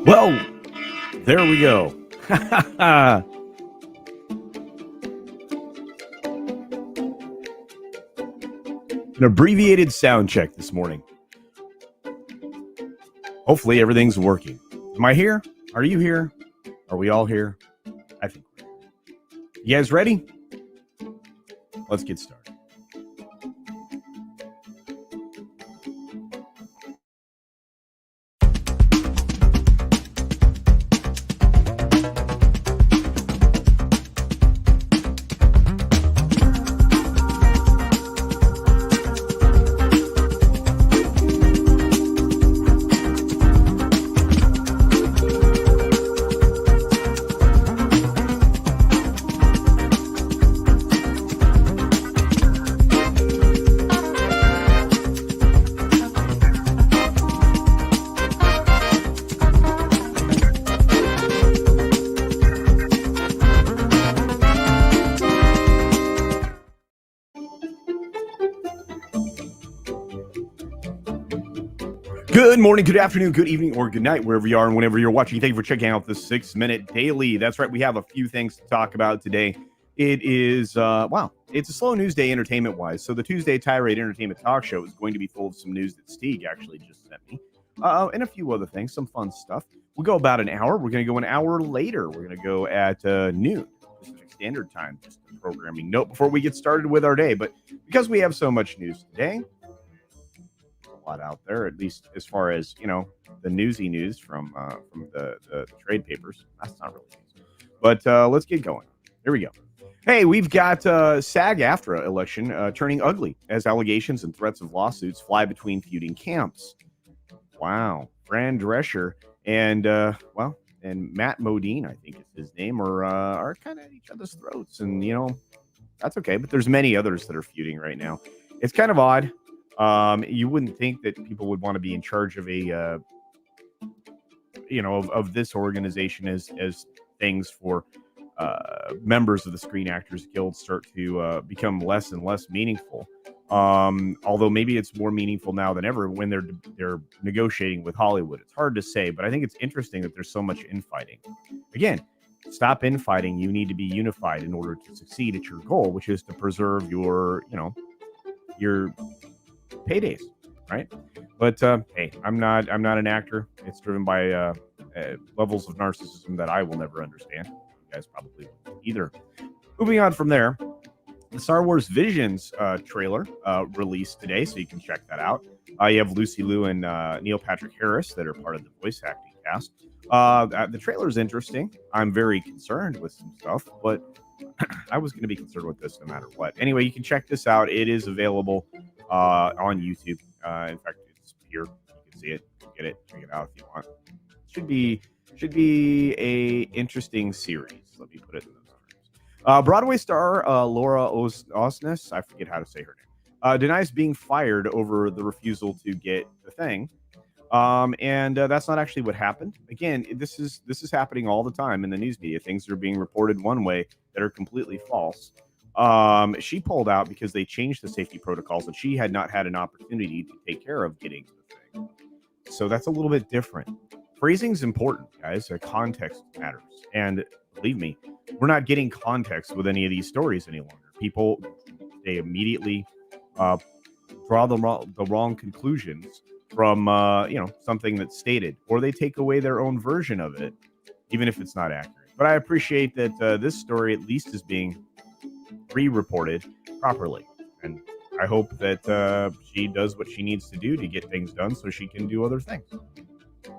Well, there we go. An abbreviated sound check this morning. Hopefully everything's working. Am I here? Are you here? Are we all here? I think we're here. You guys ready? Let's get started. Good morning, good afternoon, good evening, or good night, wherever you are and whenever you're watching. Thank you for checking out the 6-Minute Daily. That's right, we have a few things to talk about today. It is, it's a slow news day entertainment-wise. So the Tuesday Tirade Entertainment Talk Show is going to be full of some news that Steve actually just sent me. And a few other things, some fun stuff. We'll go about an hour. We're going to go an hour later. We're going to go at noon, Pacific Standard Time. Just a programming note before we get started with our day. But because we have so much news today, lot out there, at least as far as the newsy news from the trade papers. That's not really news, but let's get going. Here we go. Hey, we've got SAG-AFTRA election turning ugly as allegations and threats of lawsuits fly between feuding camps. Wow. Fran Drescher and Matt Modine, I think is his name, are kind of at each other's throats, and that's okay. But there's many others that are feuding right now. It's kind of odd. You wouldn't think that people would want to be in charge of a, of this organization as things for members of the Screen Actors Guild start to become less and less meaningful. Although maybe it's more meaningful now than ever when they're negotiating with Hollywood. It's hard to say, but I think it's interesting that there's so much infighting. Again, stop infighting. You need to be unified in order to succeed at your goal, which is to preserve your paydays, right? But hey, I'm not an actor. It's driven by levels of narcissism that I will never understand. You guys probably won't either. Moving on from there, the Star Wars Visions trailer released today, so you can check that out. You have Lucy Liu and Neil Patrick Harris that are part of the voice acting cast. The trailer is interesting. I'm very concerned with some stuff, but I was going to be concerned with this no matter what. Anyway, you can check this out. It is available on YouTube. In fact, it's here. You can see it. Get it. Check it out if you want. Should be a interesting series. Let me put it in those terms. Broadway star Laura Osnes, I forget how to say her name, denies being fired over the refusal to get the thing. And that's not actually what happened. Again, this is happening all the time in the news media. Things are being reported one way that are completely false. She pulled out because they changed the safety protocols and she had not had an opportunity to take care of getting the thing. So that's a little bit different. Phrasing is important, guys. Context matters. And believe me, we're not getting context with any of these stories any longer. People, they immediately draw the wrong conclusions from something that's stated, or they take away their own version of it, even if it's not accurate. But I appreciate that this story at least is being re-reported properly, and I hope that she does what she needs to do to get things done so she can do other things.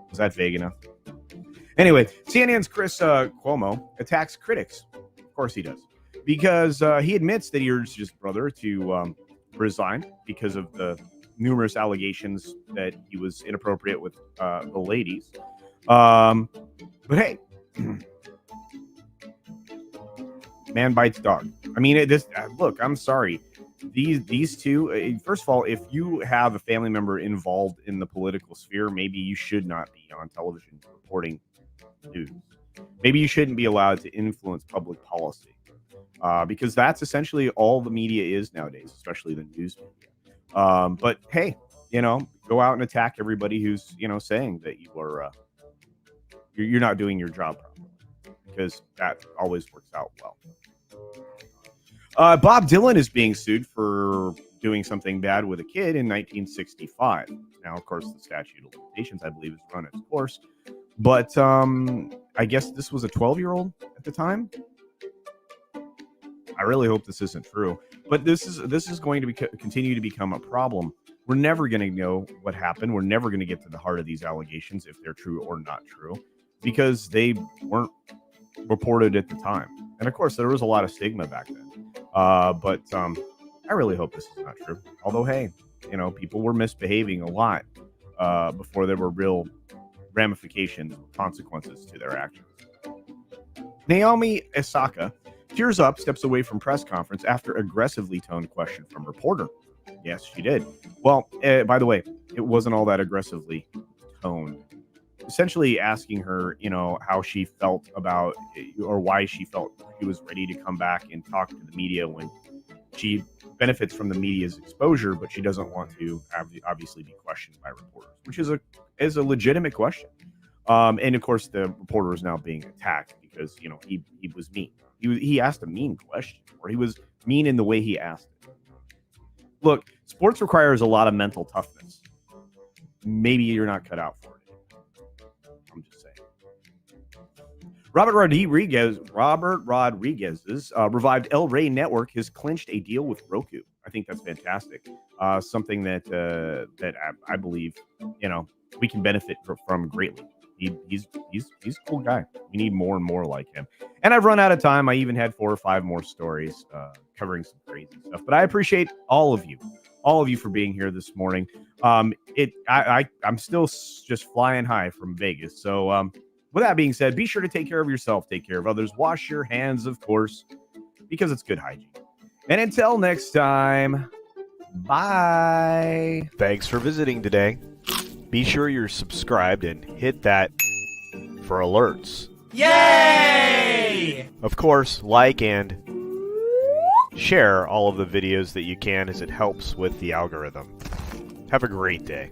Was that vague enough? Anyway, CNN's Chris Cuomo attacks critics. Of course he does, because he admits that he urged his brother to resign because of the numerous allegations that he was inappropriate with the ladies. But hey, man bites dog. I mean, look, I'm sorry. These two, first of all, if you have a family member involved in the political sphere, maybe you should not be on television reporting news. Maybe you shouldn't be allowed to influence public policy, because that's essentially all the media is nowadays, especially the news media. But hey, go out and attack everybody who's, saying that you are you're not doing your job properly, because that always works out well. Bob Dylan is being sued for doing something bad with a kid in 1965. Now, of course, the statute of limitations, I believe, has run its course. But I guess this was a 12-year-old at the time. I really hope this isn't true. But this is going to continue to become a problem. We're never going to know what happened. We're never going to get to the heart of these allegations, if they're true or not true, because they weren't reported at the time. And of course, there was a lot of stigma back then. But I really hope this is not true. Although, hey, people were misbehaving a lot before there were real ramifications, consequences to their actions. Naomi Osaka tears up, steps away from press conference after aggressively toned question from reporter. Yes, she did. Well, by the way, it wasn't all that aggressively toned. Essentially asking her, how she felt about, or why she felt she was ready to come back and talk to the media when she benefits from the media's exposure, but she doesn't want to obviously be questioned by reporters, which is a legitimate question. And of course, the reporter is now being attacked because he was mean. He asked a mean question, or he was mean in the way he asked it. Look, sports requires a lot of mental toughness. Maybe you're not cut out for it. I'm just saying. Robert Rodriguez's revived El Rey network has clinched a deal with Roku. I think that's fantastic. Something that I believe we can benefit from greatly. He's a cool guy. We need more and more like him. And I've run out of time. I even had 4 or 5 more stories covering some crazy stuff. But I appreciate all of you for being here this morning. I'm still just flying high from Vegas. So with that being said, be sure to take care of yourself, take care of others, wash your hands, of course, because it's good hygiene. And until next time, bye. Thanks for visiting today. Be sure you're subscribed and hit that for alerts. Yay! Of course, like and share all of the videos that you can, as it helps with the algorithm. Have a great day.